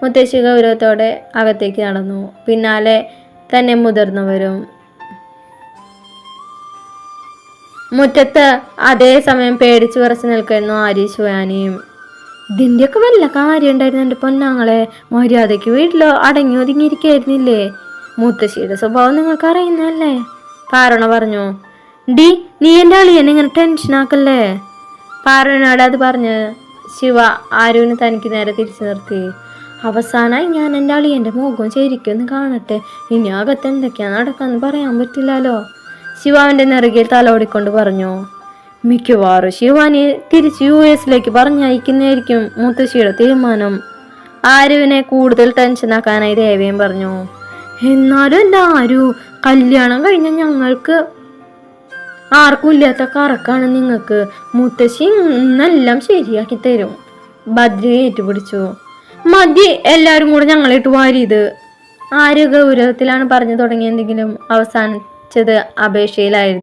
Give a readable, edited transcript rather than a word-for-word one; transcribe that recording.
മുത്തശ്ശി ഗൗരവത്തോടെ അകത്തേക്ക് നടന്നു. പിന്നാലെ തന്നെ മുതിർന്നവരും. മുറ്റത്ത് അതേസമയം പേടിച്ചു വിറച്ചു നിൽക്കുന്നു ആര്യ ശിവാനിയും. ഇതിൻ്റെയൊക്കെ വല്ല കാര്യം ഉണ്ടായിരുന്നു എൻ്റെ പൊന്നാങ്ങളെ. മര്യാദയ്ക്ക് വീട്ടിലോ അടങ്ങി ഒതുങ്ങിയിരിക്കായിരുന്നില്ലേ? മുത്തശ്ശിയുടെ സ്വഭാവം നിങ്ങൾക്ക് അറിയുന്നല്ലേ? പാറണ പറഞ്ഞു. ഡി, നീ എൻ്റെ അളിയനെ ഇങ്ങനെ ടെൻഷനാക്കല്ലേ? പാറനോട് അത് പറഞ്ഞ് ശിവ ആരുവിന് തനിക്ക് നേരെ തിരിച്ചു നിർത്തി. അവസാനമായി ഞാൻ എൻ്റെ അളിയൻ്റെ മുഖം ശരിക്കൊന്ന് കാണട്ടെ. ഇനി അകത്ത് എന്തൊക്കെയാ നടക്കാന്ന് പറയാൻ പറ്റില്ലല്ലോ. ശിവാവിൻ്റെ നെറുകയിൽ തലോടിക്കൊണ്ട് പറഞ്ഞു. മിക്കവാറും ശിവാനി തിരിച്ച് US പറഞ്ഞയക്കുന്നതായിരിക്കും മുത്തശ്ശിയുടെ തീരുമാനം. ആരുവിനെ കൂടുതൽ ടെൻഷനാക്കാനായി ദേവയും പറഞ്ഞു. എന്നാലും എൻ്റെ ആരു, കല്യാണം കഴിഞ്ഞ ഞങ്ങൾക്ക് ആർക്കും ഇല്ലാത്ത കറക്കാണ് നിങ്ങൾക്ക്. മുത്തശ്ശി ഇന്നെല്ലാം ശരിയാക്കി തരും. ഭദ്ര ഏറ്റുപിടിച്ചു. മതി എല്ലാവരും കൂടെ ഞങ്ങളിട്ട് വാരിയത്. ആര് ഗൗരവത്തിലാണ് പറഞ്ഞു തുടങ്ങിയെങ്കിലും അവസാനിച്ചത് അപേക്ഷയിലായിരുന്നു.